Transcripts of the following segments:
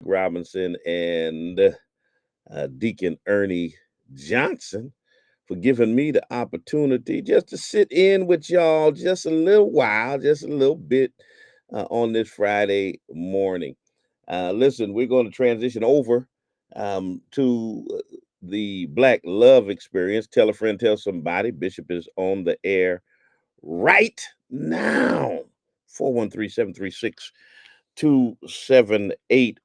Robinson and Deacon Ernie Johnson for giving me the opportunity just to sit in with y'all just a little while, just a little bit on this Friday morning. Listen, we're going to transition over to the Black Love Experience. Tell a friend, tell somebody. Bishop is on the air right now. 413-736-2781.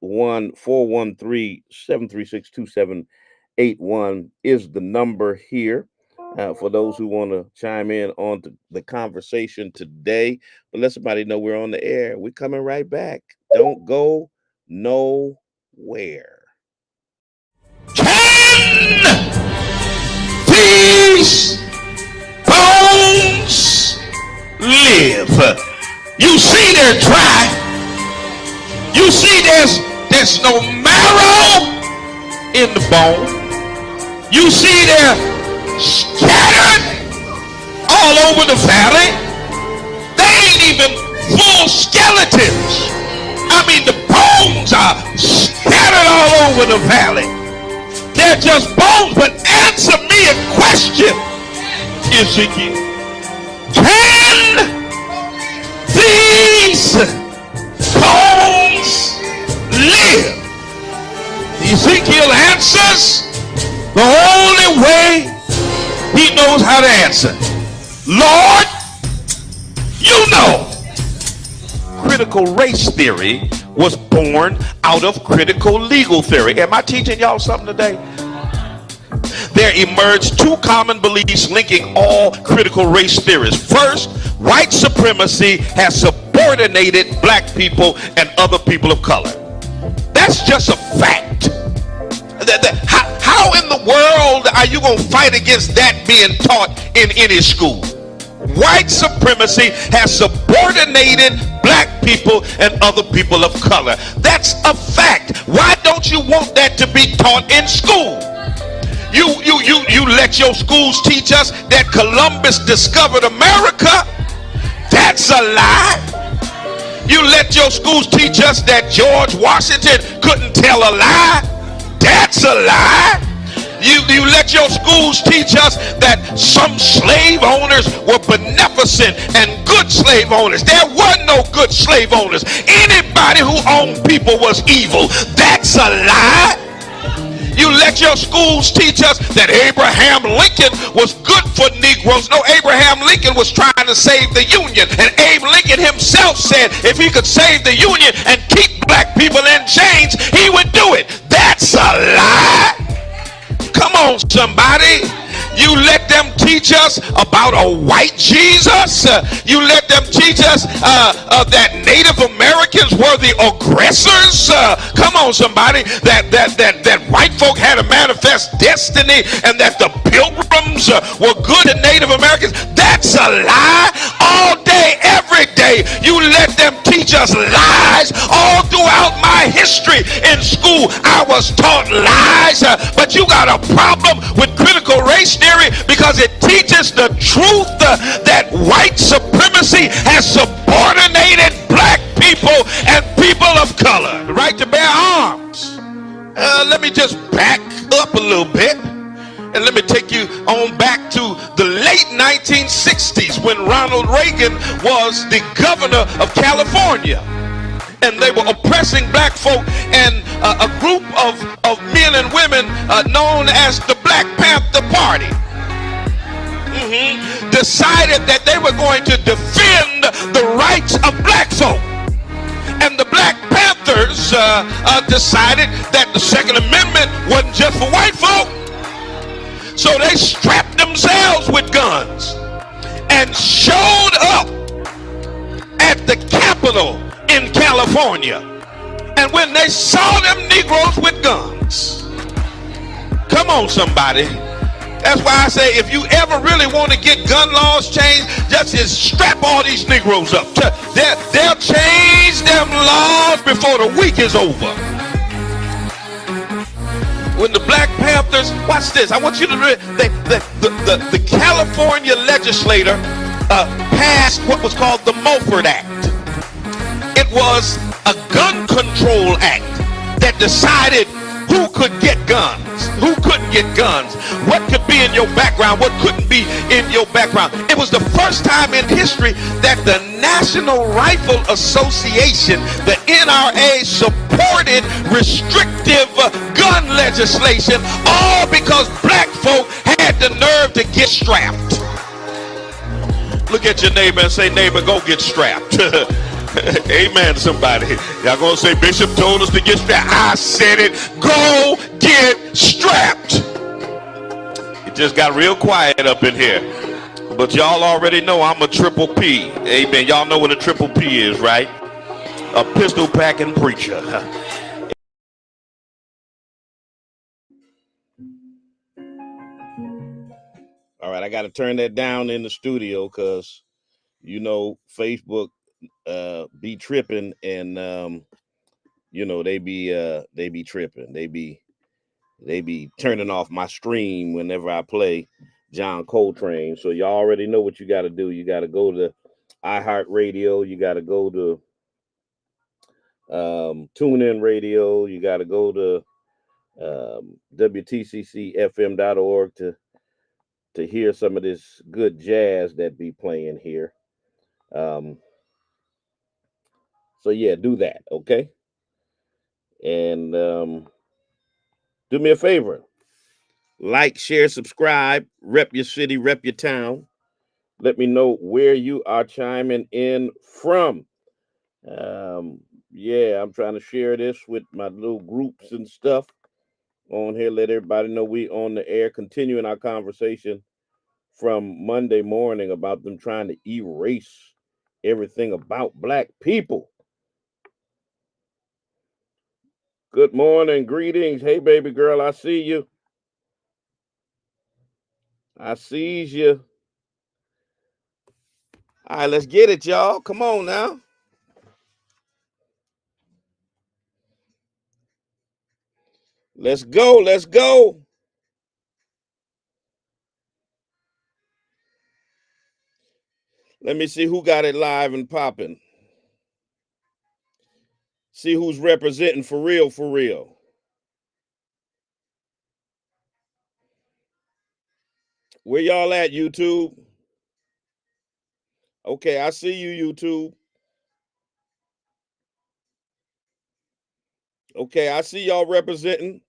413-736-2781 is the number here for those who want to chime in on the conversation today. But let somebody know we're on the air. We're coming right back. Don't go nowhere. Can these bones live? You see they're dry. You see there's no marrow in the bone. You see they're scattered all over the valley. They ain't even full skeletons. I mean, the bones are scattered all over the valley. They're just bones. But answer me a question, Ezekiel. Can these bones live? Ezekiel answers the only way he knows how to answer. Lord, you know. Critical race theory was born out of critical legal theory. Am I teaching y'all something today? There emerged two common beliefs linking all critical race theories. First, white supremacy has subordinated black people and other people of color. That's just a fact. How in the world are you going to fight against that being taught in any school? White supremacy has subordinated black people and other people of color. That's a fact. Why don't you want that to be taught in school? You let your schools teach us that Columbus discovered America. That's a lie. You let your schools teach us that George Washington couldn't tell a lie. That's a lie. You let your schools teach us that some slave owners were beneficent and good slave owners. There were no good slave owners. Anybody who owned people was evil. That's a lie. You let your schools teach us that Abraham Lincoln was good for Negroes. No, Abraham Lincoln was trying to save the Union. And Abe Lincoln himself said if he could save the Union and keep black people in chains, he would do it. That's a lie. Come on, somebody. You let them teach us about a white Jesus. You let them teach us that Native Americans were the aggressors. Come on, somebody. That white folk had a manifest destiny and that the pilgrims were good to Native Americans. That's a lie. All day, every day, you let them teach us lies. All throughout my history in school, I was taught lies. But you got a problem with critical race theory because it teaches the truth that white supremacy has subordinated black people and people of color. The right to bear arms. Let me just back up a little bit and let me take you on back to the late 1960s when Ronald Reagan was the governor of California. And they were oppressing black folk, and a group of men and women known as the Black Panther Party decided that they were going to defend the rights of black folk. And the Black Panthers decided that the Second Amendment wasn't just for white folk. So they strapped themselves with guns and showed up at the Capitol in California. And when they saw them Negroes with guns, come on, somebody. That's why I say if you ever really want to get gun laws changed, just strap all these Negroes up. They'll change them laws before the week is over. When the Black Panthers, watch this, I want you to read, the California legislator passed what was called the Mulford Act. It was a gun control act that decided who could get guns, who couldn't get guns, what could be in your background, what couldn't be in your background. It was the first time in history that the National Rifle Association, the NRA, supported restrictive gun legislation, all because black folk had the nerve to get strapped. Look at your neighbor and say, neighbor, go get strapped. Amen, somebody. Y'all gonna say, Bishop told us to get strapped. I said it. Go get strapped. It just got real quiet up in here. But y'all already know I'm a triple P. Amen. Y'all know what a triple P is, right? A pistol packing preacher. All right, I got to turn that down in the studio because, you know, Facebook be tripping, and you know, they be tripping. They be turning off my stream whenever I play John Coltrane. So y'all already know what you got to do. You got to go to iHeartRadio. You got to go to TuneIn Radio. You got to go to WTCCFM.org to hear some of this good jazz that be playing here. So yeah, do that, okay? And do me a favor. Like, share, subscribe, rep your city, rep your town. Let me know where you are chiming in from. Yeah, I'm trying to share this with my little groups and stuff on here. Let everybody know we on the air, continuing our conversation from Monday morning about them trying to erase everything about black people. Good morning, greetings. Hey, baby girl, I see you. I sees you. All right, let's get it, y'all. Come on now. Let's go. Let's go. Let me see who got it live and popping. See who's representing for real, for real. Where y'all at, YouTube? Okay, I see you, YouTube. Okay, I see y'all representing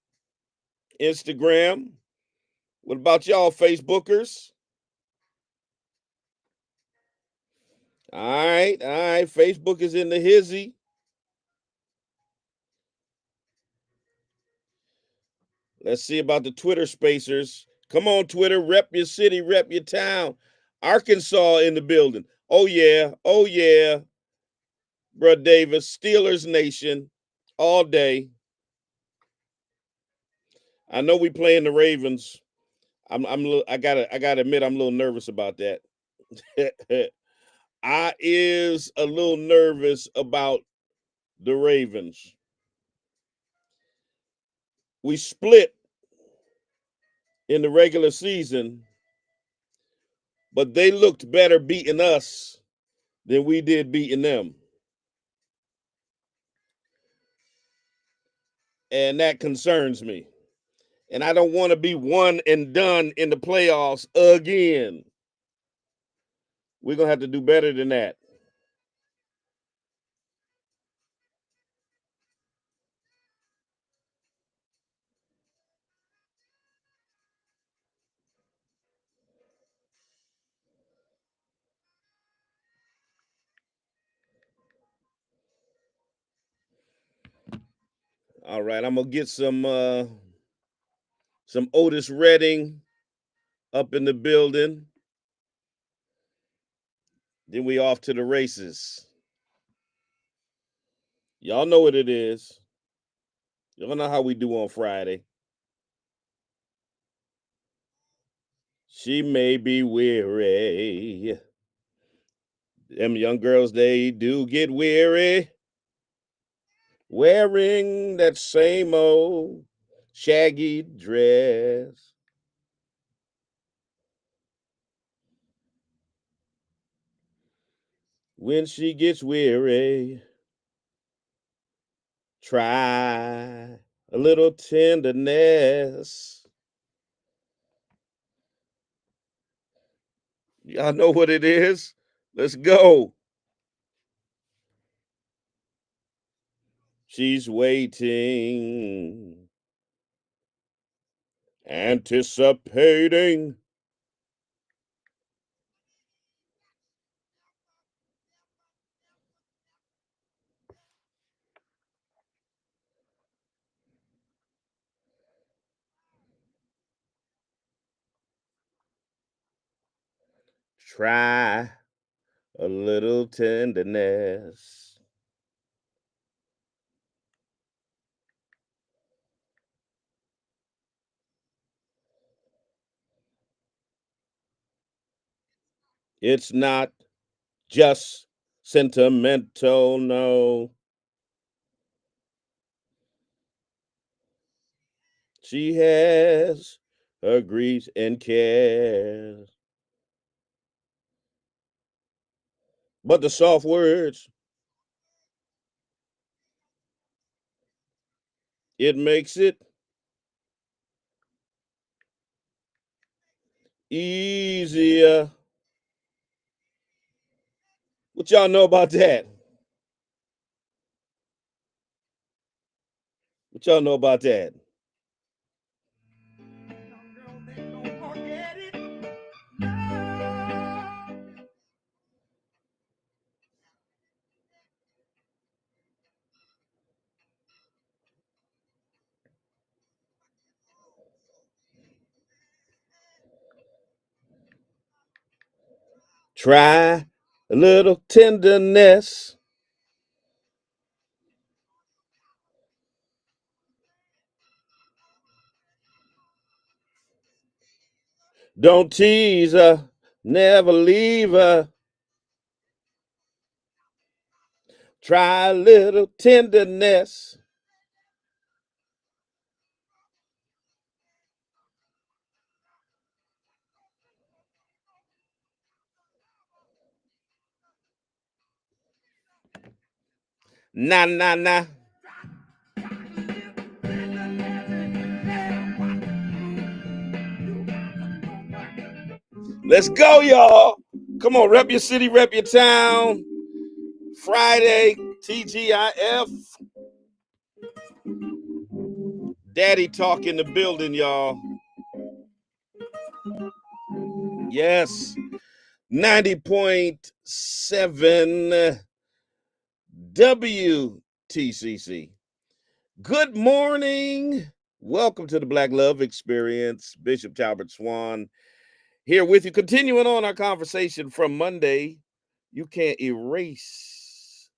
Instagram. What about y'all, Facebookers? All right, all right. Facebook is in the hizzy. Let's see about the Twitter spacers. Come on, Twitter. Rep your city, rep your town. Arkansas in the building. Oh, yeah. Oh, yeah. Bruh Davis, Steelers Nation all day. I know we playing the Ravens. I gotta admit I'm a little nervous about that. I is a little nervous about the Ravens. We split in the regular season, but they looked better beating us than we did beating them. And that concerns me. And I don't want to be one and done in the playoffs again. We're going to have to do better than that. All right, I'm gonna get some Otis Redding up in the building. Then we off to the races. Y'all know what it is. Y'all know how we do on Friday. She may be weary. Them young girls, they do get weary. Wearing that same old shaggy dress. When she gets weary, Try a little tenderness. Y'all know what it is? Let's go. She's waiting, anticipating. Try a little tenderness. It's not just sentimental, no. She has her griefs and cares. But the soft words, it makes it easier. What y'all know about that? What y'all know about that? Try a little tenderness. Don't tease her, never leave her. Try a little tenderness. Nah, nah, nah. Let's go, y'all. Come on, rep your city, rep your town. Friday, TGIF. Daddy talk in the building, y'all. Yes. 90.7 WTCC. Good morning. Welcome to the Black Love Experience. Bishop Talbert Swan here with you. Continuing on our conversation from Monday. You can't erase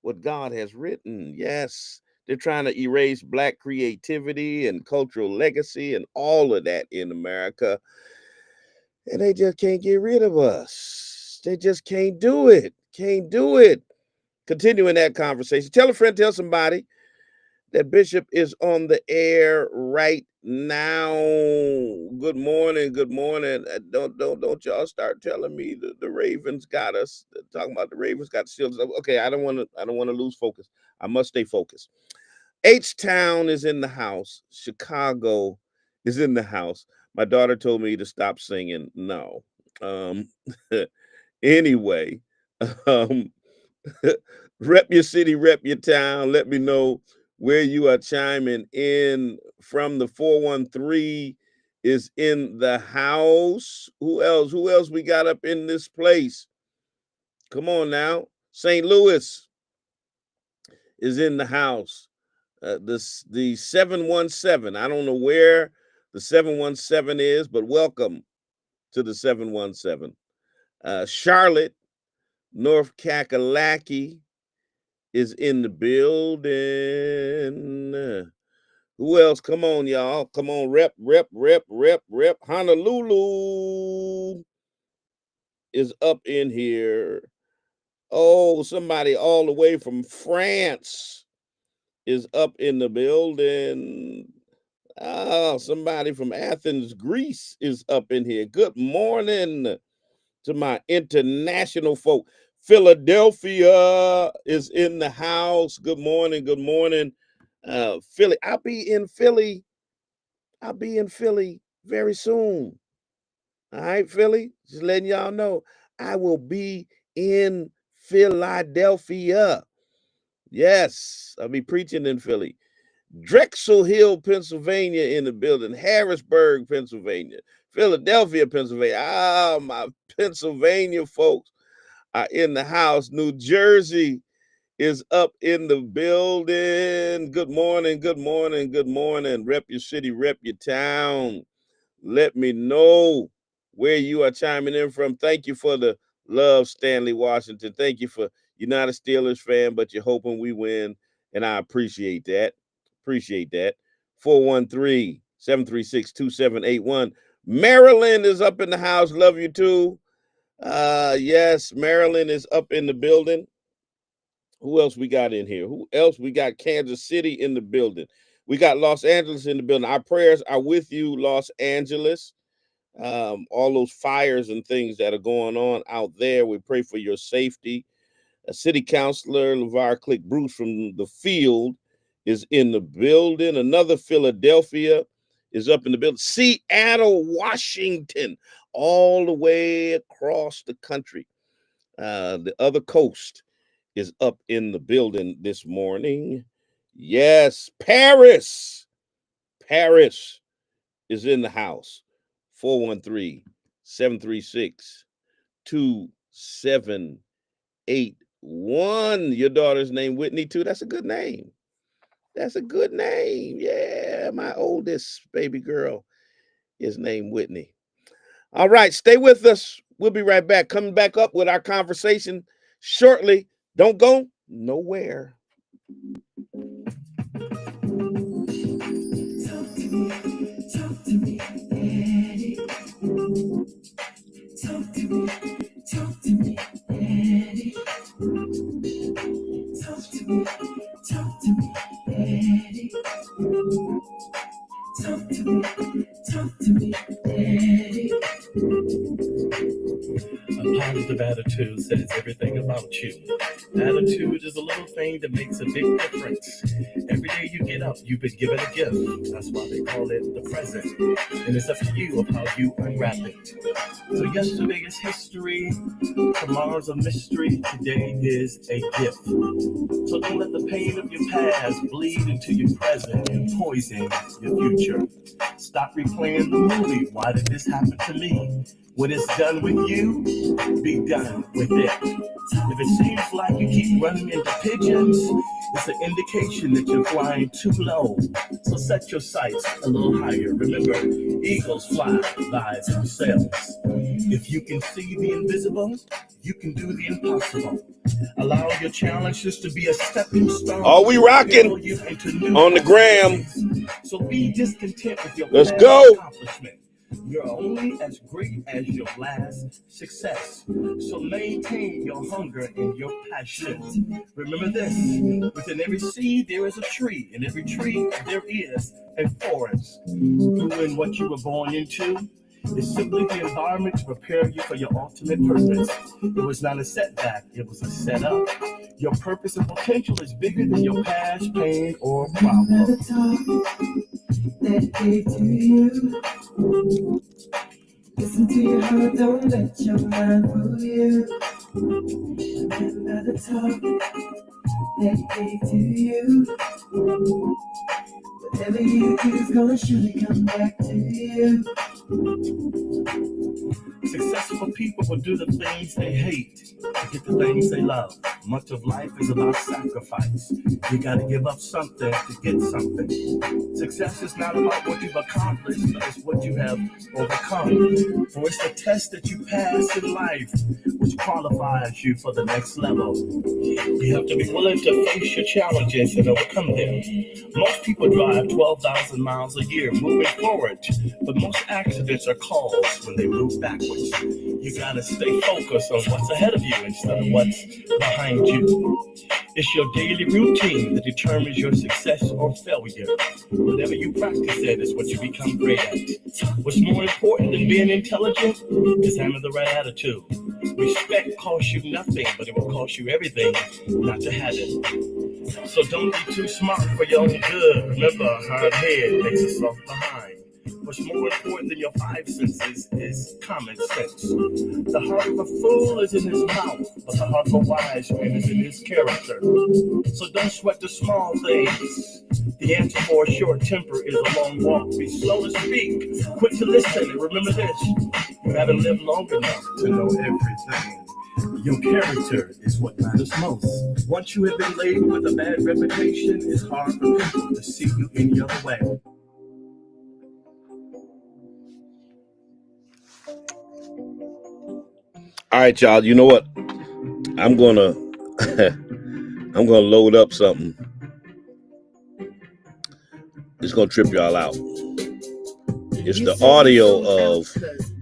what God has written. Yes. They're trying to erase Black creativity and cultural legacy and all of that in America. And they just can't get rid of us. They just can't do it. Can't do it. Continuing that conversation. Tell a friend, tell somebody that Bishop is on the air right now. Good morning. Good morning. Don't y'all start telling me the Ravens got us. Talking about the Ravens got the Steelers. Okay, I don't want to lose focus. I must stay focused. H-Town is in the house. Chicago is in the house. My daughter told me to stop singing. No. Anyway, um, rep your city, rep your town. Let me know where you are chiming in from. The 413 is in the house. Who else? Who else we got up in this place? Come on now. St. Louis is in the house. The 717. I don't know where the 717 is, but welcome to the 717. Charlotte, North Kakalaki is in the building. Who else? Come on, y'all. Come on, rep. Honolulu is up in here. Oh, somebody all the way from France is up in the building. Oh, somebody from Athens, Greece is up in here. Good morning to my international folk. Philadelphia is in the house. Good morning. Good morning. Philly. I'll be in Philly very soon. All right, Philly. Just letting y'all know. I will be in Philadelphia. Yes, I'll be preaching in Philly. Drexel Hill, Pennsylvania in the building. Harrisburg, Pennsylvania. Philadelphia, Pennsylvania. Ah, my Pennsylvania folks are in the house. New Jersey is up in the building. Good morning, good morning, good morning. Rep your city, rep your town. Let me know where you are chiming in from. Thank you for the love, Stanley Washington. Thank you for you're not a Steelers fan, but you're hoping we win. And I appreciate that. Appreciate that. 413-736-2781. Maryland is up in the house. Love you too. Yes, Maryland is up in the building. Who else we got in here? Who else? We got Kansas City in the building. We got Los Angeles in the building. Our prayers are with you, Los Angeles. All those fires and things that are going on out there. We pray for your safety. City Councilor LeVar Click Bruce from the field is in the building. Another Philadelphia is up in the building. Seattle, Washington, all the way across the country. The other coast is up in the building this morning. Yes, Paris is in the house. 413-736-2781. Your daughter's name Whitney too. That's a good name. Yeah, my oldest baby girl is named Whitney. All right, stay with us. We'll be right back. Coming back up with our conversation shortly. Don't go nowhere. Talk to me, Daddy. Talk to me, Daddy. Talk to me, Daddy. Talk to me, Daddy. A positive attitude says everything about you. Attitude is a little thing that makes a big difference. Every day you get up, you've been given a gift. That's why they call it the present. And it's up to you of how you unwrap it. So yesterday is history, tomorrow's a mystery, today is a gift. So don't let the pain of your past bleed into your present and poison your future. Stop replaying the movie, why did this happen to me? When it's done with you, be done with it. If it seems like you keep running into pigeons, it's an indication that you're flying too low. So set your sights a little higher. Remember, eagles fly by themselves. If you can see the invisible, you can do the impossible. Allow your challenges to be a stepping stone. Are we rocking on the gram? So be discontent with your Let's go. Accomplishment. You're only as great as your last success. So maintain your hunger and your passion. Remember this, within every seed there is a tree. In every tree there is a forest. Doing what you were born into is simply the environment to prepare you for your ultimate purpose. It was not a setback, it was a setup. Your purpose and potential is bigger than your past pain or problem. That gave to you. Listen to your heart, don't let your mind fool you. Remember the talk that gave to you. Whatever you do is gonna surely come back to you. Successful people will do the things they hate to get the things they love. Much of life is about sacrifice. You gotta give up something to get something. Success is not about what you've accomplished, but it's what you have overcome. For it's the test that you pass in life which qualifies you for the next level. You have to be willing to face your challenges and overcome them. Most people drive 12,000 miles a year moving forward, but most accidents are caused when they move backwards. You gotta stay focused on what's ahead of you instead of what's behind you. It's your daily routine that determines your success or failure. Whatever you practice at is what you become great at. What's more important than being intelligent is having the right attitude. Respect costs you nothing, but it will cost you everything not to have it. So don't be too smart for your own good. Remember, a hard head makes a soft behind. What's more important than your five senses is common sense. The heart of a fool is in his mouth, but the heart of a wise man is in his character. So don't sweat the small things. The answer for a short temper is a long walk. Be slow to speak, quick to listen, and remember this: you haven't lived long enough to know everything. Your character is what matters most. Once you have been labeled with a bad reputation, it's hard for people to see you any other way. All right, y'all. You know what? I'm gonna I'm gonna load up something. It's gonna trip y'all out. It's the audio of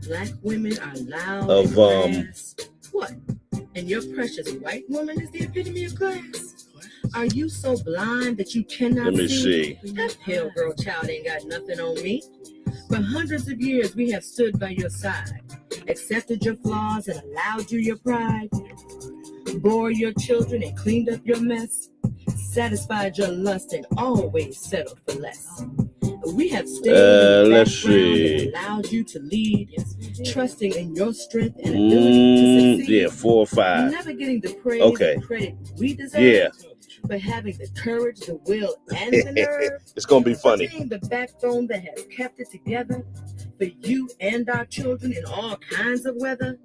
black women are loud of what? And your precious white woman is the epitome of class. Are you so blind that you cannot let me see. That pale girl child ain't got nothing on me. For hundreds of years we have stood by your side, accepted your flaws and allowed you your pride, bore your children and cleaned up your mess, satisfied your lust and always settled for less. We have stayed in the let's background see. and allowed you to lead, trusting in your strength and ability to succeed. Yeah, 4 or 5. Never getting the praise Okay. and credit we deserve. Yeah. But having the courage, the will, and the nerve. It's gonna be funny. Being the backbone that has kept it together for you and our children in all kinds of weather.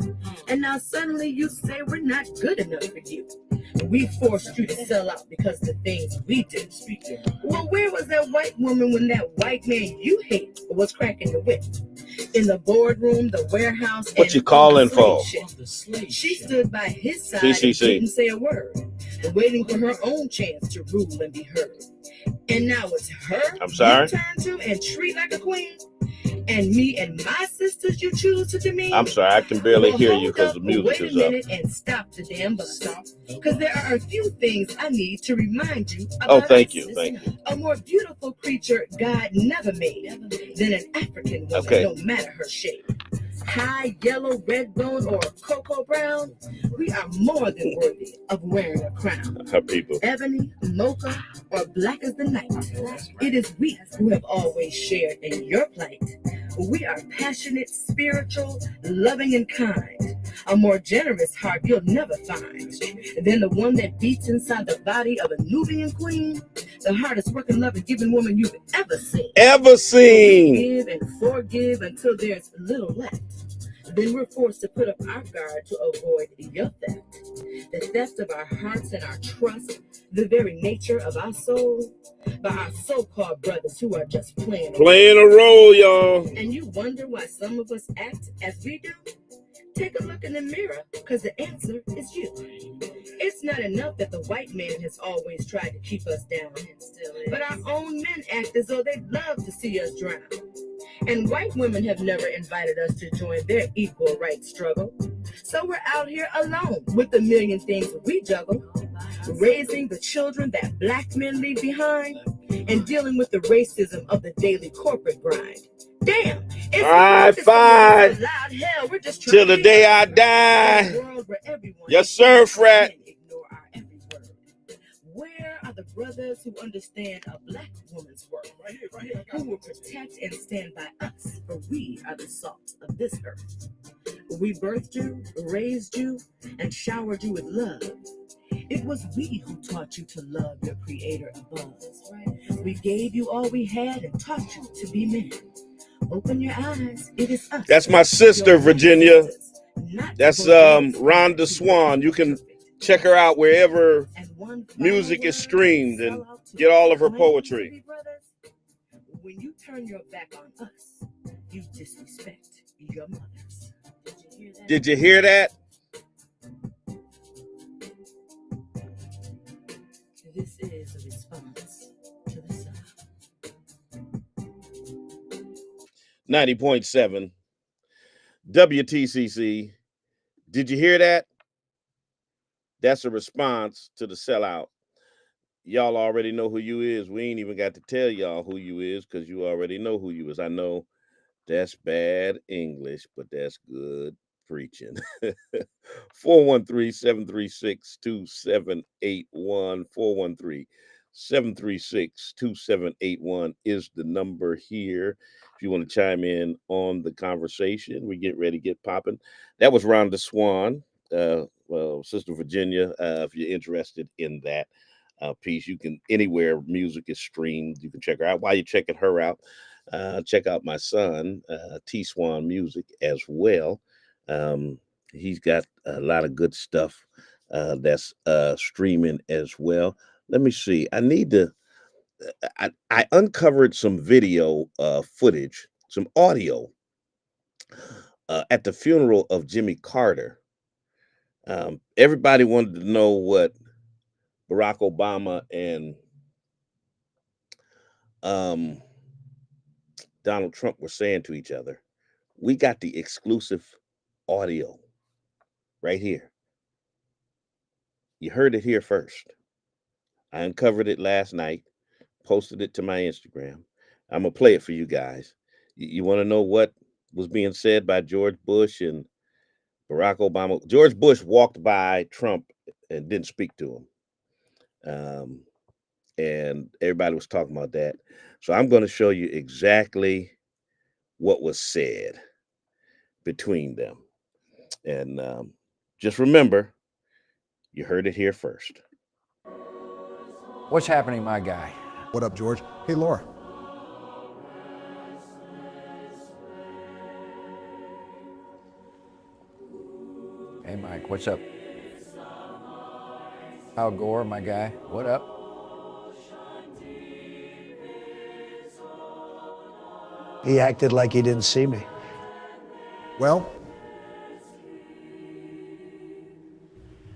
And now suddenly you say we're not good enough for you. We forced you to sell out because of the things we did. Well, where was that white woman when that white man you hate was cracking the whip? In the boardroom, the warehouse, what and you calling for? She stood by his side TCC. and didn't say a word, waiting for her own chance to rule and be heard. And now it's her I'm sorry? you turn to and treat like a queen. And me and my sisters you choose to demean. I'm sorry, I can barely hear you because the Wait music a is up. minute and stop the damn bus. Because there are a few things I need to remind you about. Oh, thank us. you. Thank you. A more beautiful creature God never made than an African woman, Okay. no matter her shade. High, yellow, red bone, or cocoa brown, we are more than worthy of wearing a crown. Her people. Ebony, mocha, or black as the night. It is we who have always shared in your plight. We are passionate, spiritual, loving, and kind. A more generous heart you'll never find than the one that beats inside the body of a Nubian queen, the hardest working, loving, giving woman you've ever seen. Ever seen. Give and forgive until there's little left. Then we're forced to put up our guard to avoid your theft. The theft of our hearts and our trust, the very nature of our soul, by our so-called brothers who are just playing a role, y'all. And you wonder why some of us act as we do? Take a look in the mirror, because the answer is you. It's not enough that the white man has always tried to keep us down, but our own men act as though they'd love to see us drown. And white women have never invited us to join their equal rights struggle. So we're out here alone with a million things we juggle, raising the children that black men leave behind, and dealing with the racism of the daily corporate grind. Damn! High five loud hell, we're just till the day I die. Yes, sir, Frat. Ignore our every word. Where are the brothers who understand a black woman's worth? Who will protect and stand by us, for we are the salt of this earth. We birthed you, raised you, and showered you with love. It was we who taught you to love your creator above. We gave you all we had and taught you to be men. Open your eyes, it is us. That's my sister, Virginia. That's Rhonda Swan. You can check her out wherever music is streamed and get all of her poetry. When you turn your back on us, you disrespect your mothers. Did you hear that? This is a response to the South. 90.7 WTCC. Did you hear that? That's a response to the sellout. Y'all already know who you is. We ain't even got to tell y'all who you is because you already know who you is. I know that's bad English, but that's good preaching. 413-736-2781. 413-736-2781 is the number here. If you want to chime in on the conversation, we get ready to get popping. That was Rhonda Swan. Well, Sister Virginia, if you're interested in that piece, you can, anywhere music is streamed, you can check her out. While you're checking her out, check out my son, T Swan Music, as well. He's got a lot of good stuff that's streaming as well. Let me see. I need to. I uncovered some video footage, some audio at the funeral of Jimmy Carter. Everybody wanted to know what Barack Obama and Donald Trump were saying to each other. We got the exclusive audio right here. You heard it here first. I uncovered it last night, posted it to my Instagram. I'm going to play it for you guys. You want to know what was being said by George Bush and Barack Obama? George Bush walked by Trump and didn't speak to him. And everybody was talking about that. So I'm going to show you exactly what was said between them. And just remember, you heard it here first. What's happening, my guy? What up, George? Hey, Laura. Hey, Mike, what's up? Al Gore, my guy, what up? He acted like he didn't see me. Well,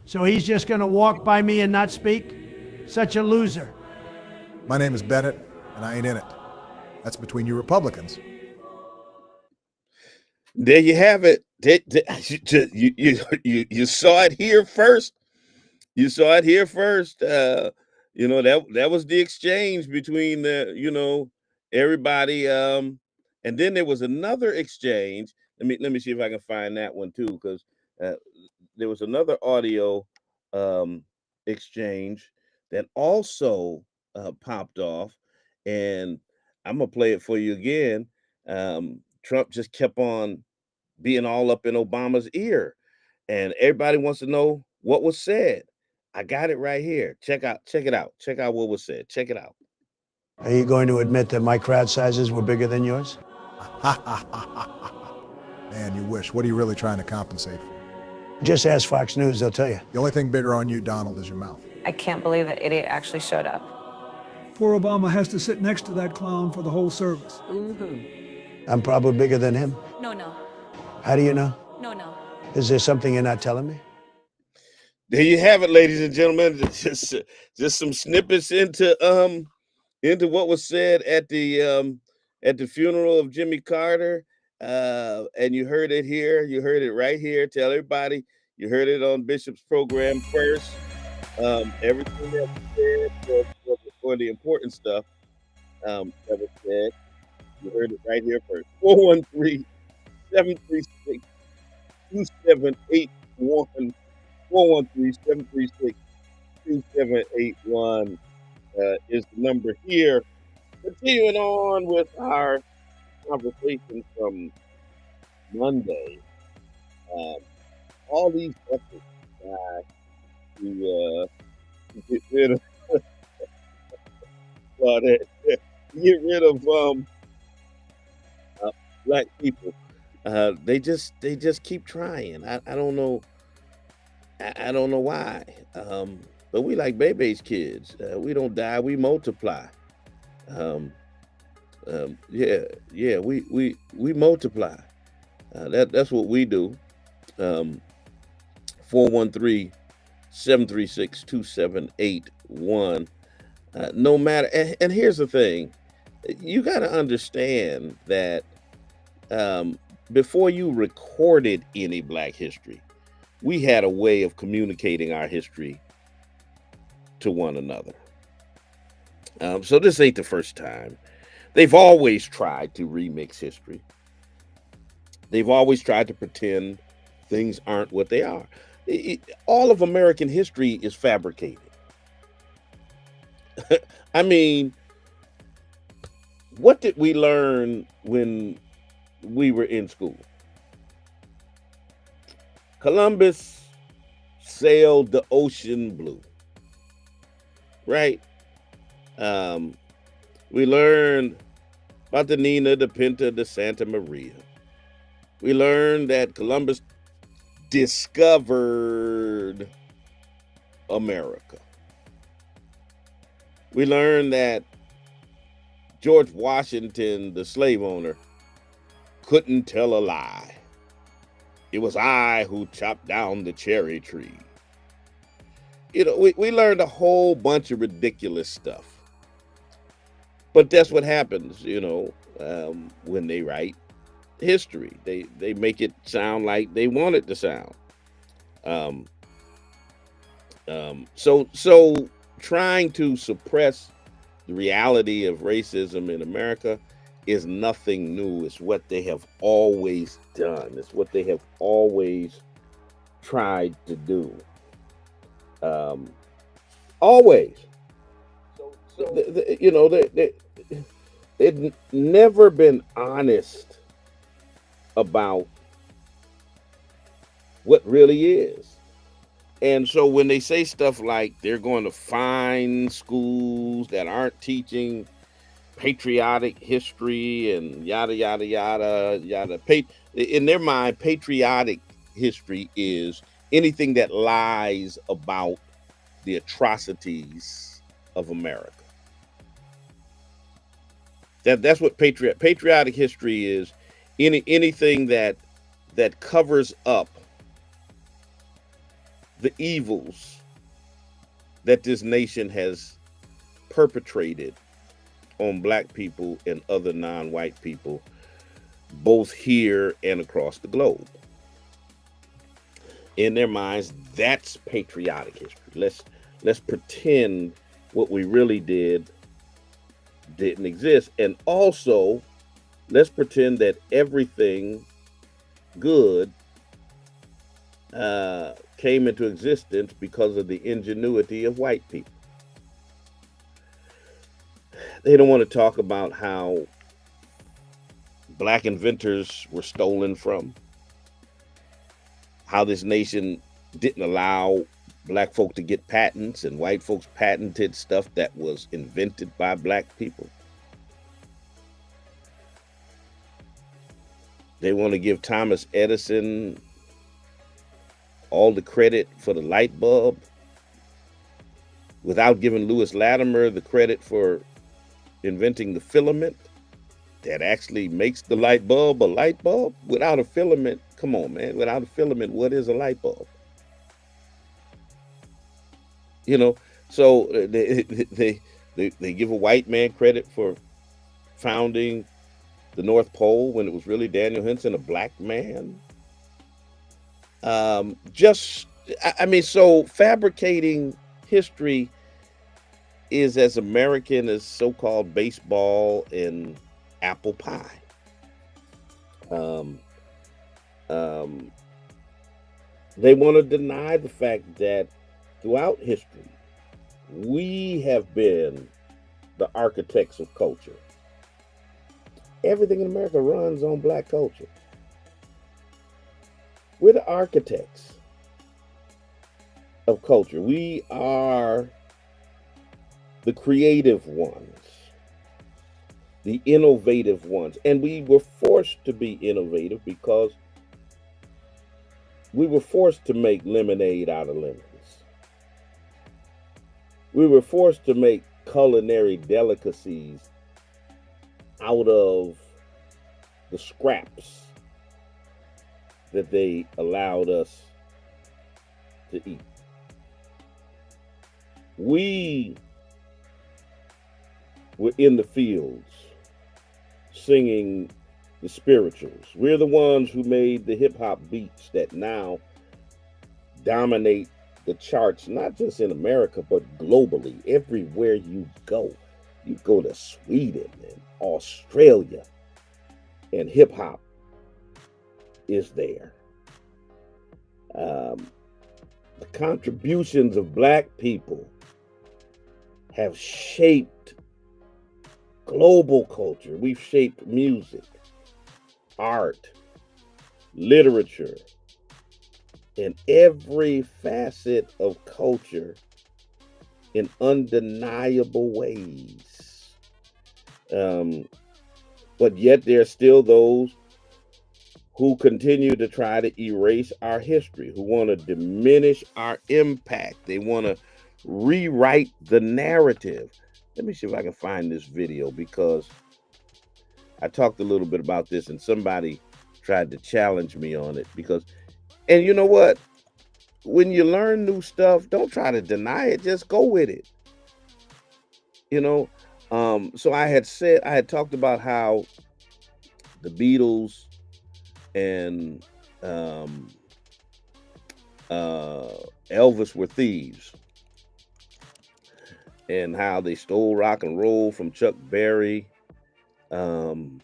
So he's just going to walk by me and not speak? Such a loser. my name is Bennett, and I ain't in it. That's between you Republicans. There you have it. You saw it here first. You saw it here first. That was the exchange between everybody. And then there was another exchange. Let me see if I can find that one too, because there was another audio exchange that also popped off, and I'm gonna play it for you again. Trump just kept on being all up in Obama's ear, and everybody wants to know what was said. I got it right here. Check it out. Check out what was said. Check it out. Are you going to admit that my crowd sizes were bigger than yours? Man, you wish. What are you really trying to compensate for? Just ask Fox News, they'll tell you. The only thing bigger on you, Donald, is your mouth. I can't believe that idiot actually showed up. Poor Obama has to sit next to that clown for the whole service. I'm probably bigger than him. No. How do you know? No. Is there something you're not telling me? There you have it, ladies and gentlemen. Just some snippets into what was said at the funeral of Jimmy Carter. And you heard it here. You heard it right here. Tell everybody you heard it on Bishop's program first. Everything that was said for the important stuff that was said. You heard it right here first. 413-736-2781. 413-736-2781 is the number here. Continuing on with our conversation from Monday. All these efforts to get rid of black people. They just keep trying. I don't know. I don't know why. But we like Bebe's kids. We don't die. We multiply. We multiply. That's what we do. 413-736-2781. No matter, and here's the thing, you got to understand that before you recorded any Black history, we had a way of communicating our history to one another. So this ain't the first time. They've always tried to remix history. They've always tried to pretend things aren't what they are. All of American history is fabricated. I mean, what did we learn when we were in school? Columbus sailed the ocean blue, right? We learned about the Nina, the Pinta, the Santa Maria. We learned that Columbus discovered America. We learned that George Washington, the slave owner, couldn't tell a lie. It was I who chopped down the cherry tree. You know, we learned a whole bunch of ridiculous stuff. But that's what happens, you know, when they write history. They make it sound like they want it to sound. So trying to suppress the reality of racism in America is nothing new. It's what they have always done. It's what they have always tried to do. Always. You know, they've never been honest about what really is. And so when they say stuff like they're going to find schools that aren't teaching patriotic history and yada, yada, yada, yada. In their mind, patriotic history is anything that lies about the atrocities of America. That's what patriotic history is. Anything that covers up the evils that this nation has perpetrated on black people and other non-white people, both here and across the globe. In their minds, that's patriotic history. Let's pretend what we really did didn't exist. And also, let's pretend that everything good came into existence because of the ingenuity of white people. They don't want to talk about how black inventors were stolen from, how this nation didn't allow black folk to get patents and white folks patented stuff that was invented by black people. They want to give Thomas Edison all the credit for the light bulb without giving Lewis Latimer the credit for inventing the filament that actually makes the light bulb a light bulb. Without a filament, come on, man, without a filament, what is a light bulb? You know, so they give a white man credit for founding the North Pole when it was really Daniel Henson, a black man. So fabricating history is as American as so-called baseball and apple pie. They want to deny the fact that throughout history, we have been the architects of culture. Everything in America runs on black culture. We're the architects of culture. We are the creative ones, the innovative ones. And we were forced to be innovative because we were forced to make lemonade out of lemons. We were forced to make culinary delicacies out of the scraps that they allowed us to eat. We were in the fields singing the spirituals. We're the ones who made the hip hop beats that now dominate the charts, not just in America, but globally. Everywhere you go to Sweden and Australia, and hip hop is there. Um, the contributions of Black people have shaped global culture. We've shaped music, art, literature, and every facet of culture in undeniable ways. But yet there are still those who continue to try to erase our history, who want to diminish our impact. They want to rewrite the narrative. Let me see if I can find this video, because I talked a little bit about this and somebody tried to challenge me on it. And you know what? When you learn new stuff, don't try to deny it, just go with it. You know, so I had talked about how the Beatles and Elvis were thieves, and how they stole rock and roll from Chuck Berry, and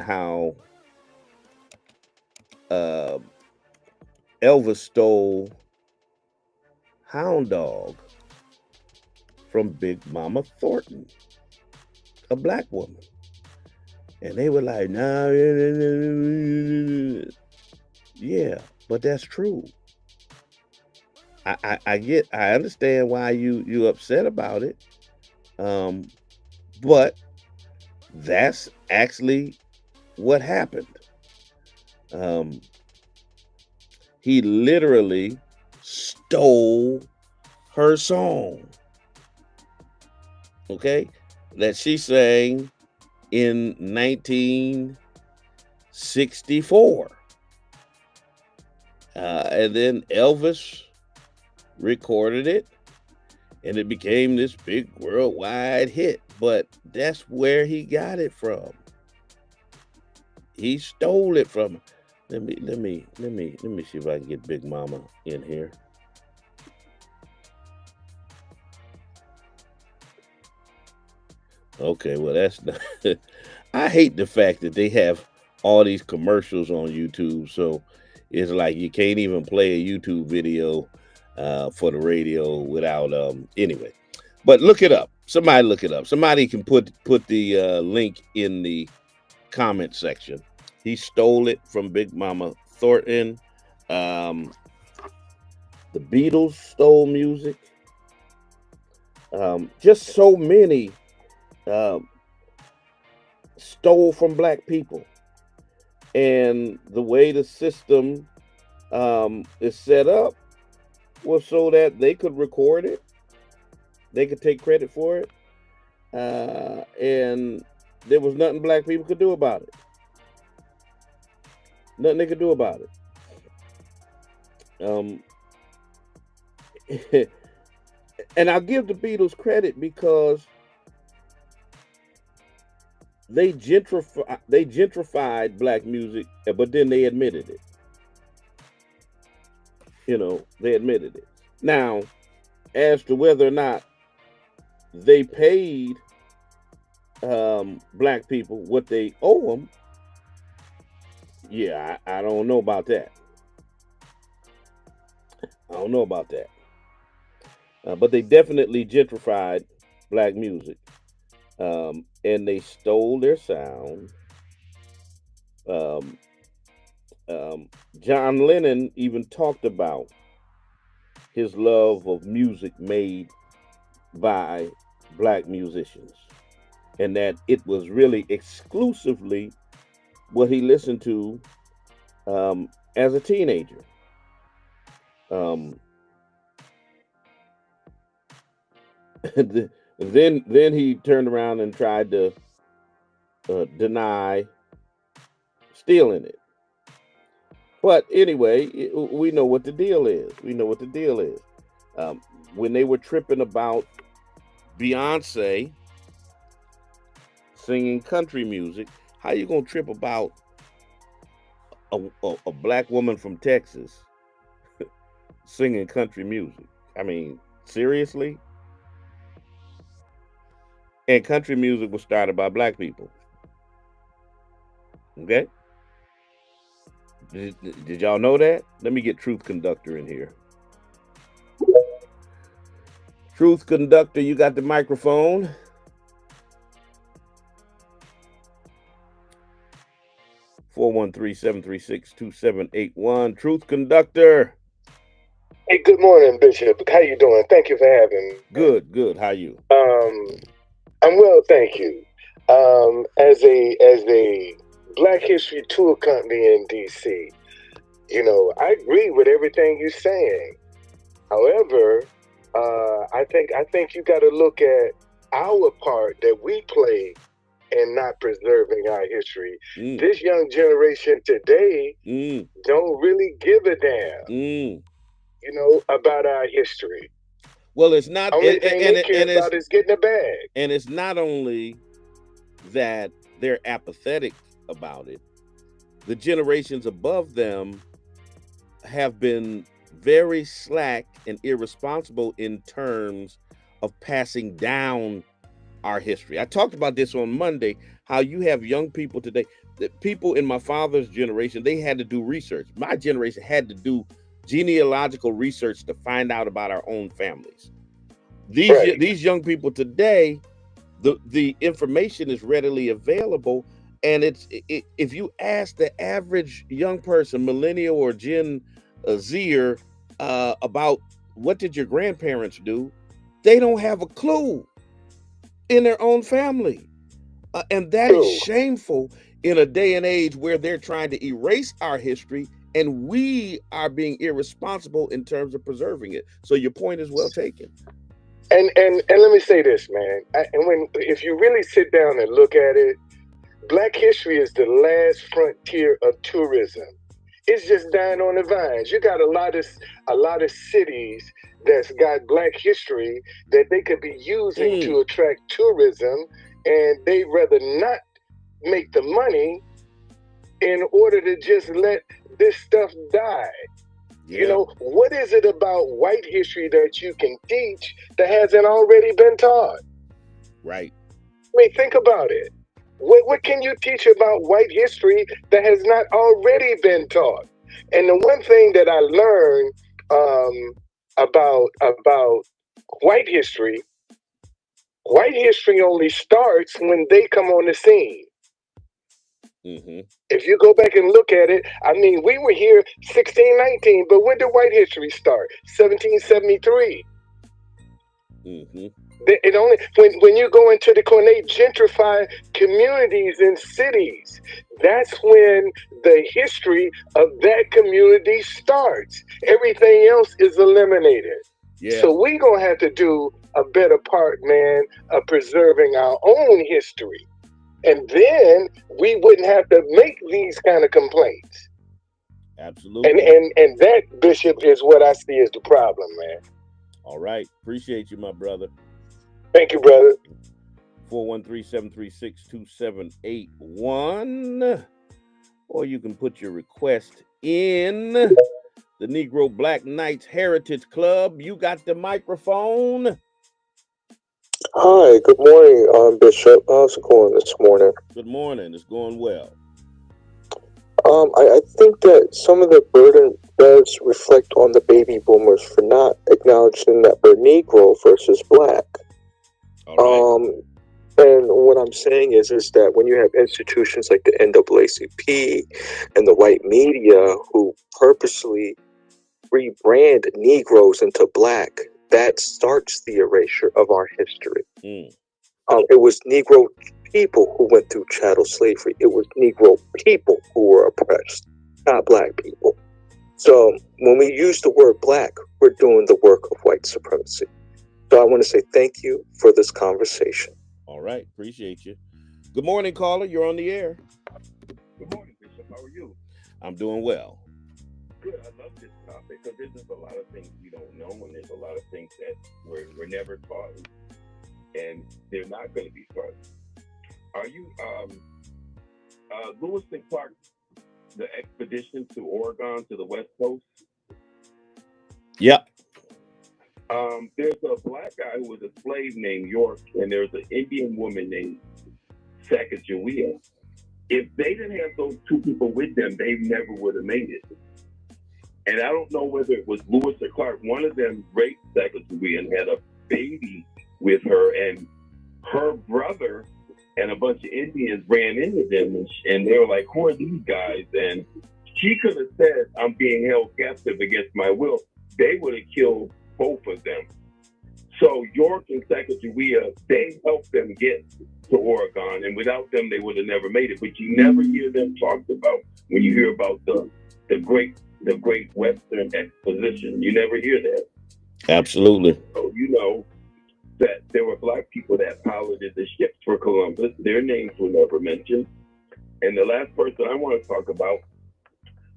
how Elvis stole Hound Dog from Big Mama Thornton, a Black woman. And they were like, no, yeah, but that's true. I understand why you upset about it. But that's actually what happened. He literally stole her song, okay, that she sang in 1964. And then Elvis recorded it, and it became this big worldwide hit. But that's where he got it from. He stole it from. Let me see if I can get Big Mama in here. Okay, well that's not. I hate the fact that they have all these commercials on YouTube, so it's like you can't even play a YouTube video for the radio without anyway. But look it up. Somebody look it up. Somebody can put the link in the comment section. He stole it from Big Mama Thornton. The Beatles stole music. Just so many stole from Black people. And the way the system is set up was so that they could record it, they could take credit for it, and there was nothing Black people could do about it. Nothing they could do about it. And I'll give the Beatles credit because they gentrified Black music, but then they admitted it. You know, they admitted it. Now, as to whether or not they paid Black people what they owe them, yeah, I don't know about that. I don't know about that. But they definitely gentrified Black music. And they stole their sound. John Lennon even talked about his love of music made by Black musicians, and that it was really exclusively what he listened to as a teenager. Then he turned around and tried to deny stealing it. But anyway, we know what the deal is. When they were tripping about Beyonce singing country music, how you gonna trip about a Black woman from Texas singing country music? I mean, seriously? And country music was started by Black people. Okay? Did y'all know that? Let me get Truth Conductor in here. Truth Conductor, you got the microphone. (413-736-2781). Truth Conductor. Hey, good morning, Bishop. How you doing? Thank you for having me. Good. How you? I'm well, thank you. As a Black History tour company in DC, you know, I agree with everything you're saying. However, I think you got to look at our part that we play in not preserving our history. This young generation today don't really give a damn, you know, about our history. Well, it's not. Only thing they care about is getting a bag. And it's not only that they're apathetic about it. The generations above them have been very slack and irresponsible in terms of passing down our history. I talked about this on Monday, how you have young people today, that people in my father's generation, they had to do research. My generation had to do genealogical research to find out about our own families. These young people today, the information is readily available, and if you ask the average young person, millennial or Gen Zer, about what did your grandparents do, they don't have a clue in their own family, and that is shameful in a day and age where they're trying to erase our history, and we are being irresponsible in terms of preserving it. So your point is well taken. And let me say this, man. If you really sit down and look at it, Black history is the last frontier of tourism. It's just dying on the vines. You got a lot of cities that's got Black history that they could be using to attract tourism, and they'd rather not make the money in order to just let this stuff die. Yeah. You know, what is it about white history that you can teach that hasn't already been taught? Right. I mean, think about it. What can you teach about white history that has not already been taught? And the one thing that I learned about white history only starts when they come on the scene. If you go back and look at it, I mean, we were here 1619, but when did white history start? 1773. It only when you go into when they gentrify communities in cities, that's when the history of that community starts. Everything else is eliminated. Yeah. So we're gonna have to do a better part, man, of preserving our own history. And then we wouldn't have to make these kind of complaints. Absolutely. And that, Bishop, is what I see as the problem, man. All right. Appreciate you, my brother. Thank you, brother. 413-736-2781. Or you can put your request in the Negro Black Knights Heritage Club. You got the microphone. Hi, good morning, Bishop. How's it going this morning? Good morning. It's going well. I think that some of the burden does reflect on the baby boomers for not acknowledging that we're Negro versus Black. All right. And what I'm saying is that when you have institutions like the NAACP and the white media who purposely rebrand Negroes into Black, that starts the erasure of our history. It was Negro people who went through chattel slavery. It was Negro people who were oppressed, not Black people. So when we use the word Black, we're doing the work of white supremacy. So I want to say thank you for this conversation. All right. Appreciate you. Good morning, caller. You're on the air. Good morning, Bishop. How are you? I'm doing well. Good. I love this topic because there's just a lot of things we don't know, and there's a lot of things that we're never taught, and they're not going to be taught. Are you Lewis and Clark, the expedition to Oregon, to the West Coast? Yep. There's a Black guy who was a slave named York, and there's an Indian woman named Sacagawea. if they didn't have those two people with them, they never would have made it. And I don't know whether it was Lewis or Clark. One of them raped Sacagawea and had a baby with her, and her brother and a bunch of Indians ran into them, and they were like, "Who are these guys?" And she could have said, "I'm being held captive against my will." They would have killed both of them. So York and Sacagawea, they helped them get to Oregon, and without them, they would have never made it. But you never hear them talked about when you hear about the great Western Exposition. You never hear that. Absolutely. So you know that there were Black people that piloted the ships for Columbus. Their names were never mentioned. And the last person I want to talk about,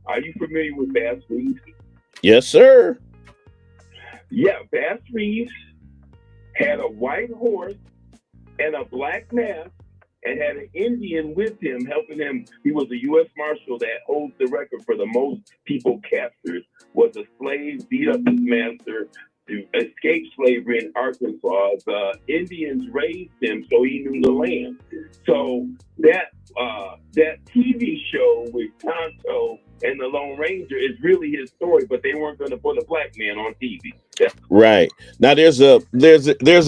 are you familiar with Bass Reeves? Yes, sir. Yeah, Bass Reeves had a white horse and a black mask and had an Indian with him, helping him. He was a U.S. Marshal that holds the record for the most people captured, was a slave, beat up his master, to escape slavery in Arkansas. The Indians raised him so he knew the land. So that TV show with Tonto and the Lone Ranger is really his story, but they weren't going to put a black man on TV. Yeah. Right. Now there's a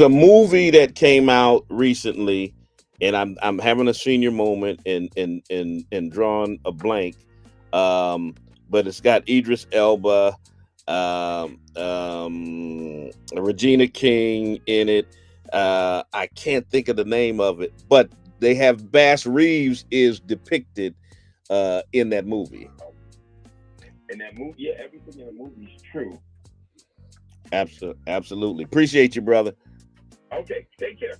movie that came out recently, and I'm having a senior moment and drawing a blank. But it's got Idris Elba, Regina King in it. I can't think of the name of it, but they have Bass Reeves is depicted in that movie. And that movie, yeah, everything in the movie is true. Absolutely. Appreciate you, brother. Okay, take care.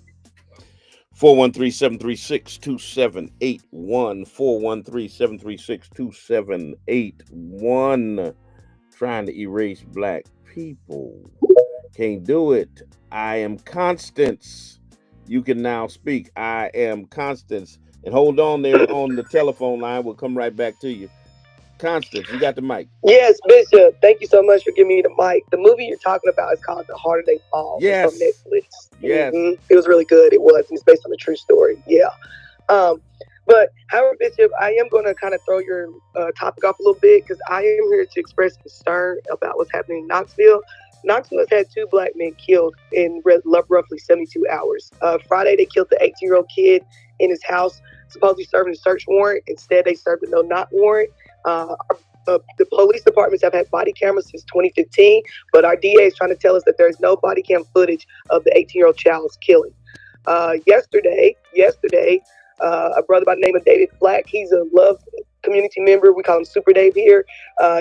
413-736-2781. 413-736-2781. Trying to erase Black people. Can't do it. I am Constance. You can now speak. I am Constance. And hold on there on the telephone line. We'll come right back to you. Constance, you got the mic. Yes, Bishop. Thank you so much for giving me the mic. The movie you're talking about is called The Harder They Fall. Yes. It's on Netflix. Yes. Mm-hmm. It was really good. It was. It's based on a true story. Yeah. But however, Bishop, I am going to kind of throw your topic off a little bit because I am here to express concern about what's happening in Knoxville. Knoxville has had 2 Black men killed in roughly 72 hours. Friday, they killed the 18-year-old kid in his house, supposedly serving a search warrant. Instead, they served a no-knock warrant. The police departments have had body cameras since 2015, but our DA is trying to tell us that there is no body cam footage of the 18-year-old child's killing. Yesterday, a brother by the name of David Black, he's a Love community member. We call him Super Dave here.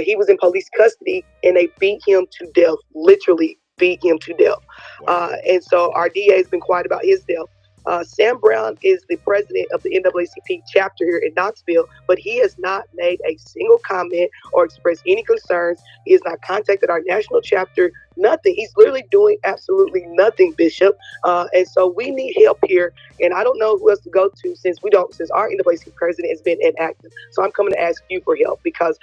He was in police custody and they beat him to death, literally beat him to death. And so our DA has been quiet about his death. Sam Brown is the president of the NAACP chapter here in Knoxville, but he has not made a single comment or expressed any concerns. He has not contacted our national chapter, nothing. He's literally doing absolutely nothing, Bishop. And so we need help here. And I don't know who else to go to since our NAACP president has been inactive. So I'm coming to ask you for help because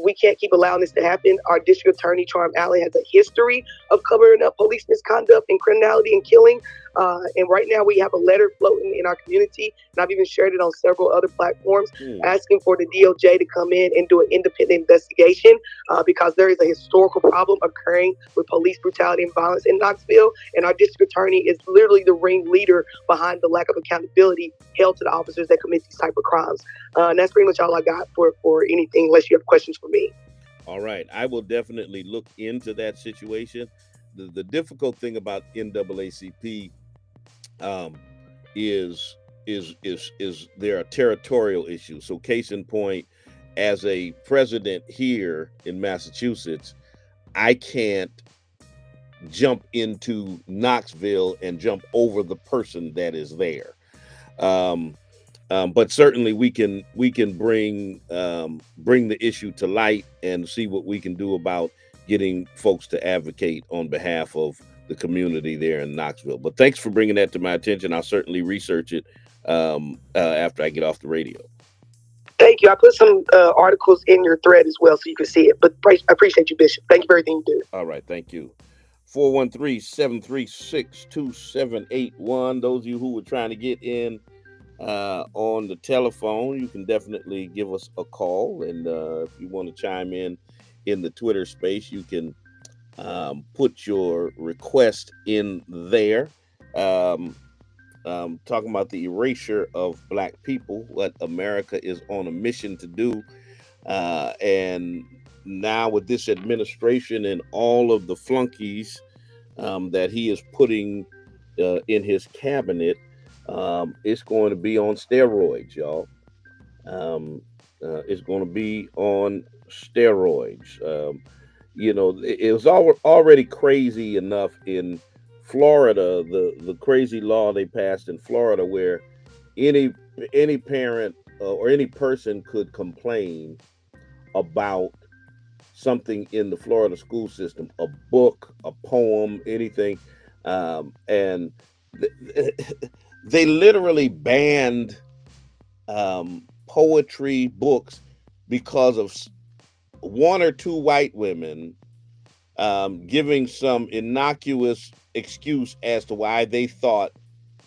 we can't keep allowing this to happen. Our district attorney, Charm Alley, has a history of covering up police misconduct and criminality and killing. And right now we have a letter floating in our community, and I've even shared it on several other platforms, asking for the DOJ to come in and do an independent investigation because there is a historical problem occurring with police brutality and violence in Knoxville, and our district attorney is literally the ringleader behind the lack of accountability held to the officers that commit these type of crimes. And that's pretty much all I got for anything, unless you have questions for me. All right. I will definitely look into that situation. The difficult thing about NAACP is there are territorial issues. So case in point, as a president here in Massachusetts, I can't jump into Knoxville and jump over the person that is there. But certainly we can bring the issue to light and see what we can do about getting folks to advocate on behalf of the community there in Knoxville. But thanks for bringing that to my attention. I'll certainly research it after I get off the radio. Thank you. I put some articles in your thread as well so you can see it. But I appreciate you, Bishop. Thank you for everything you do. All right. Thank you. 413-736-2781. Those of you who were trying to get in on the telephone, you can definitely give us a call. And if you want to chime in the Twitter space, you can put your request in there. Talking about the erasure of Black people, what America is on a mission to do. And now with this administration and all of the flunkies that he is putting in his cabinet, it's going to be on steroids, y'all. It's going to be on steroids. It was already crazy enough in Florida, the crazy law they passed in Florida, where any parent or any person could complain about something in the Florida school system, a book, a poem, anything, and they literally banned poetry books because of one or two white women giving some innocuous excuse as to why they thought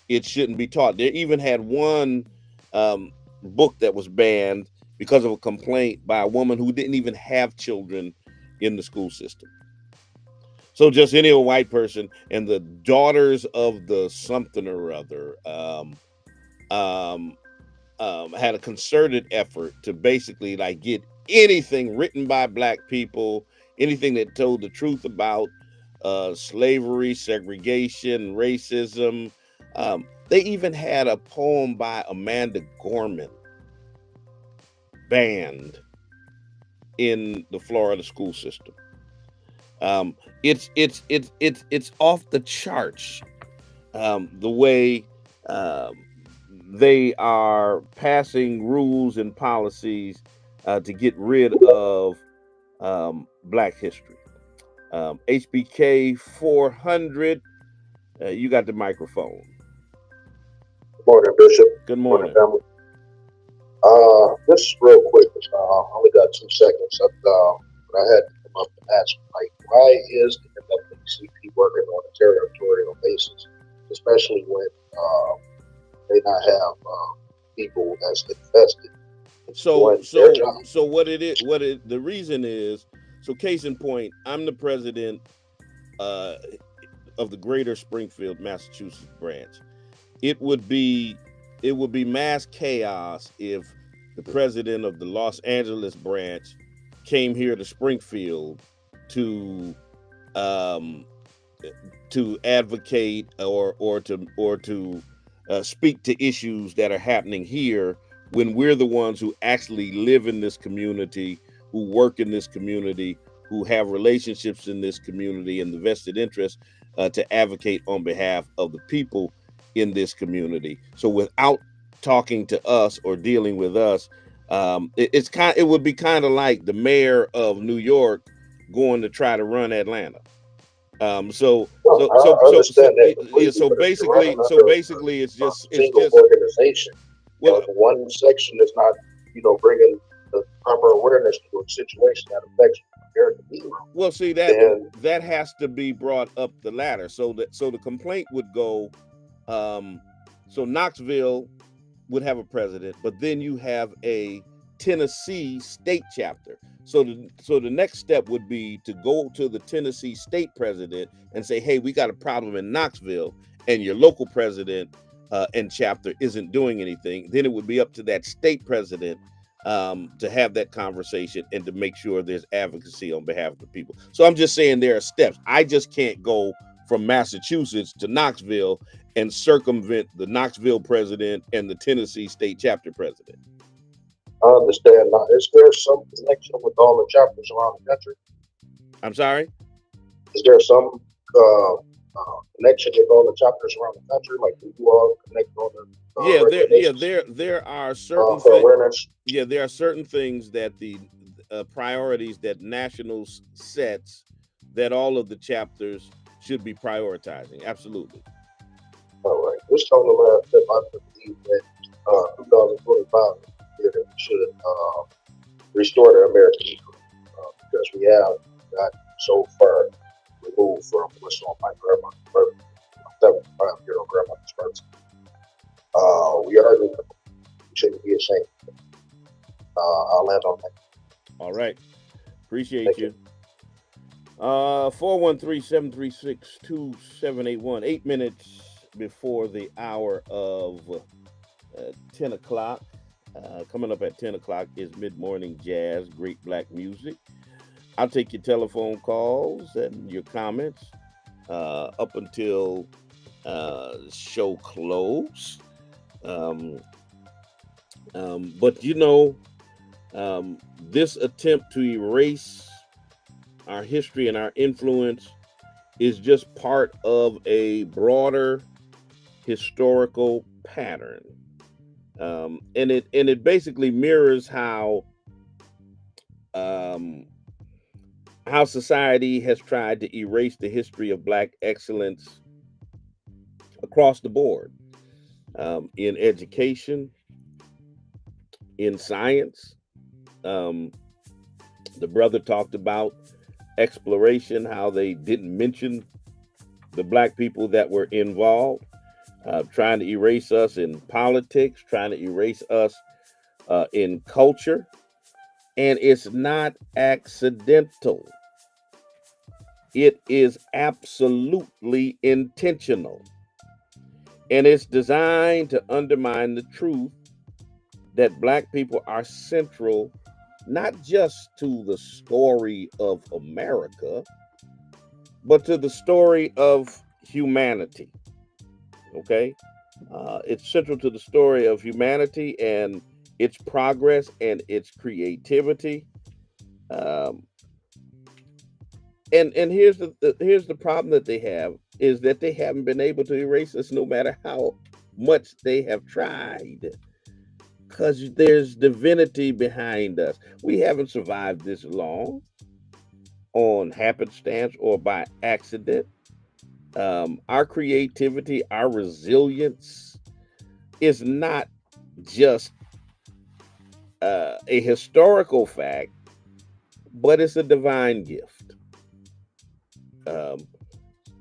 it shouldn't be taught. They even had one book that was banned because of a complaint by a woman who didn't even have children in the school system. So just any old white person, and the Daughters of the something or other had a concerted effort to basically like get anything written by Black people, anything that told the truth about slavery, segregation, racism. They even had a poem by Amanda Gorman banned in the Florida school system. It's off the charts the way they are passing rules and policies to get rid of Black history. HBK 400, you got the microphone. Good morning, Bishop. Good morning. Family. Just real quick, I only got 2 seconds. But I had to come up and ask, like, why is the NAACP working on a territorial basis, especially when they not have people that's invested? So what it is, the reason is, so case in point, I'm the president of the Greater Springfield, Massachusetts branch. It would be mass chaos if the president of the Los Angeles branch came here to Springfield to advocate or to speak to issues that are happening here, when we're the ones who actually live in this community, who work in this community, who have relationships in this community and the vested interest to advocate on behalf of the people in this community. So without talking to us or dealing with us, it would be kind of like the mayor of New York going to try to run Atlanta. So basically it's just organization. Well, one section is not, bringing the proper awareness to a situation that affects American people. Well, see, that has to be brought up the ladder. So the complaint would go. So Knoxville would have a president, but then you have a Tennessee state chapter. So the next step would be to go to the Tennessee state president and say, hey, we got a problem in Knoxville, and your local president and chapter isn't doing anything. Then it would be up to that state president to have that conversation and to make sure there's advocacy on behalf of the people. So I'm just saying there are steps. I just can't go from Massachusetts to Knoxville and circumvent the Knoxville president and the Tennessee state chapter president. I understand. Now, is there some connection with all the chapters around the country? I'm sorry? Is there some connection with all the chapters around the country, like you all connect on the there are certain things. Yeah, there are certain things that the priorities that Nationals sets that all of the chapters should be prioritizing. Absolutely. All right. This on the last step, I believe that 2025 year that we should restore the American Eagle because we have got so far removed from what's on my grandma's birthday, 75-year-old grandma's birthday. We are doing it. We shouldn't be ashamed. I'll land on that. All right. Appreciate you. 413-736-2781. 8 minutes before the hour of 10 o'clock. Coming up at 10 o'clock is Mid-Morning Jazz, great black music. I'll take your telephone calls and your comments up until show close. But this attempt to erase our history and our influence is just part of a broader historical pattern. And it basically mirrors how society has tried to erase the history of black excellence across the board, in education, in science. The brother talked about exploration, how they didn't mention the black people that were involved, trying to erase us in politics, trying to erase us in culture. And it's not accidental. It is absolutely intentional. And it's designed to undermine the truth that black people are central, not just to the story of America, but to the story of humanity. Okay? It's central to the story of humanity and its progress and its creativity. And here's the problem that they have, is that they haven't been able to erase us no matter how much they have tried. Because there's divinity behind us. We haven't survived this long on happenstance or by accident. Our creativity, our resilience is not just a historical fact, but it's a divine gift.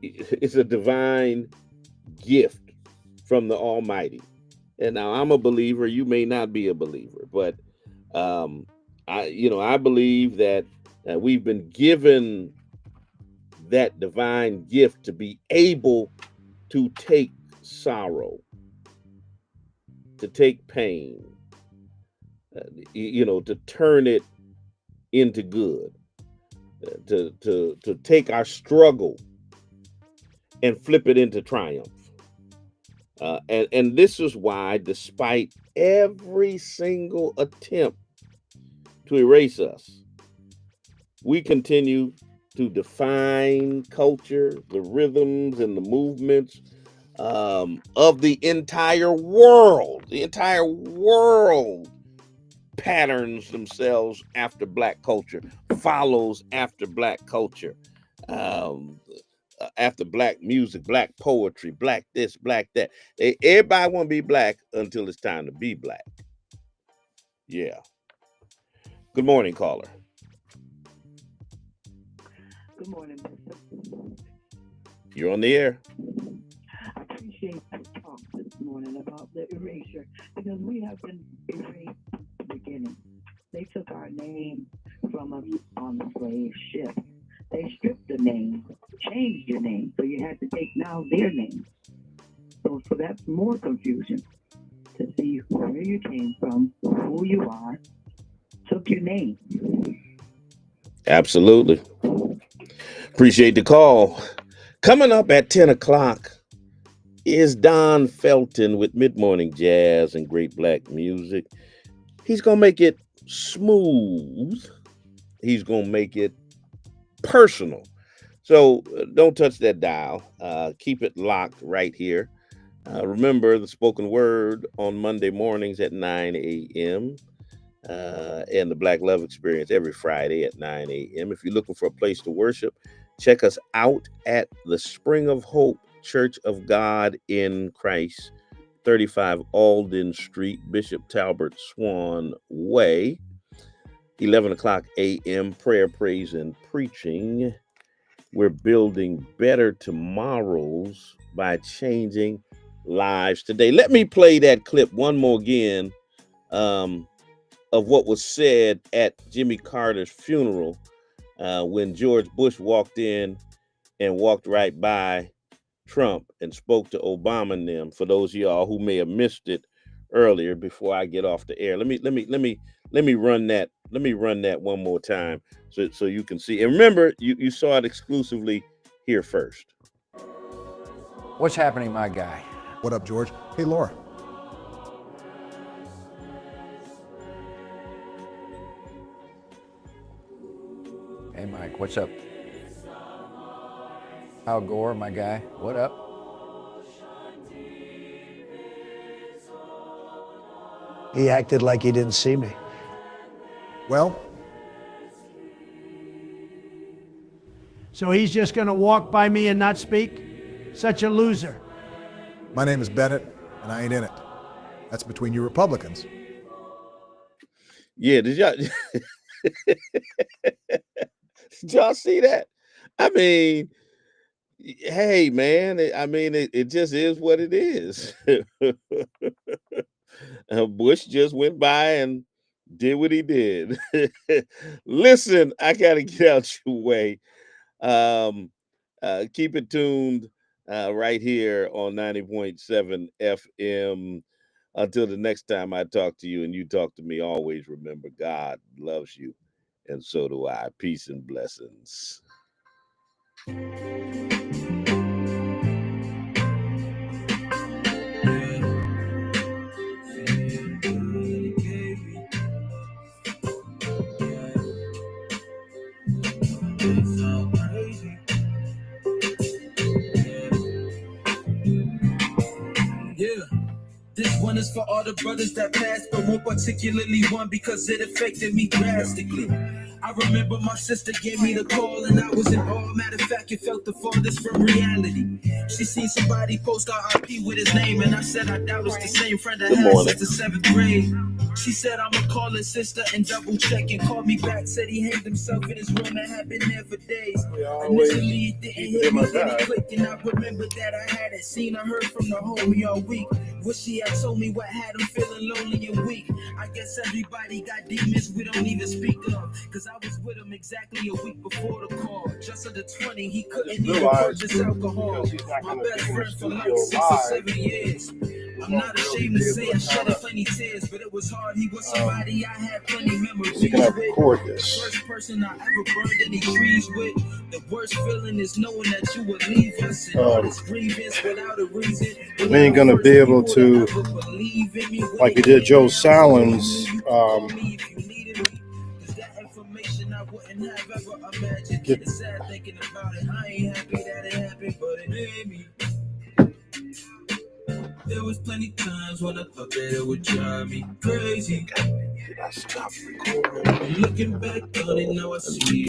It's a divine gift from the Almighty. And now I'm a believer. You may not be a believer, but I believe that we've been given that divine gift to be able to take sorrow, to take pain, to turn it into good, to take our struggle and flip it into triumph. And this is why, despite every single attempt to erase us, we continue to define culture, the rhythms and the movements of the entire world. The entire world patterns themselves after black culture, follows after black culture. After black music, black poetry, black this, black that. Everybody want to be black until it's time to be black. Yeah. Good morning, caller. Good morning, Bishop. You're on the air. I appreciate the talk this morning about the erasure, because we have been erased from the beginning. They took our name from us on the slave ship. They stripped the name, changed your name, so you had to take now their name. So that's more confusion to see where you came from, who you are, took your name. Absolutely. Appreciate the call. Coming up at 10 o'clock is Don Felton with Mid-Morning Jazz and great black music. He's going to make it smooth. He's going to make it personal. So don't touch that dial. Keep it locked right here. Remember the spoken word on Monday mornings at 9 a.m. And the Black Love Experience every Friday at 9 a.m. If you're looking for a place to worship, check us out at the Spring of Hope Church of God in Christ, 35 Alden Street, Bishop Talbot Swan Way. 11 o'clock a.m. prayer, praise, and preaching. We're building better tomorrows by changing lives today. Let me play that clip one more again of what was said at Jimmy Carter's funeral when George Bush walked in and walked right by Trump and spoke to Obama and them. For those of y'all who may have missed it earlier, before I get off the air, let me run that. Let me run that one more time so you can see. And remember, you saw it exclusively here first. What's happening, my guy? What up, George? Hey, Laura. Hey, Mike, what's up? Al Gore, my guy, what up? He acted like he didn't see me. Well, So he's just going to walk by me and not speak? Such a loser. my name is Bennett, and I ain't in it. That's between you Republicans. Yeah, did y'all see that? I mean, hey, man, it just is what it is. Bush just went by and did what he did. Listen, I got to get out your way. Keep it tuned right here on 90.7 FM. Until the next time I talk to you and you talk to me, always remember God loves you, and so do I. Peace and blessings. This one is for all the brothers that passed, but more particularly one because it affected me drastically. I remember my sister gave me the call and I was in awe. Matter of fact, it felt the farthest from reality. She seen somebody post RIP with his name and I said I doubt it's the same friend I had since the 7th grade. She said I'ma call his sister and double check, and called me back, said he hanged himself in his room and had been there for days. Initially it didn't hit me, then it clicked, and I remembered that I hadn't seen or heard from the homie all week. Wish she had told me what had him feeling lonely and weak. I guess everybody got demons we don't even speak of, cause I was with him exactly a week before the call. Just under 20, he couldn't even purchase alcohol. My best friend for like 6 or 7 years. I'm not ashamed to say I shed plenty tears, but it was hard. He was somebody I had plenty memories with. The first person I ever burned any trees with. The worst feeling is knowing that you would leave us and all this grievance without a reason. We ain't gonna be able to, like we did Joe Salins, get sad thinking about it. I ain't happy that it happened, but it made me. There was plenty times when I thought that it would drive me crazy. Did I stop recording? Looking back on it, now I see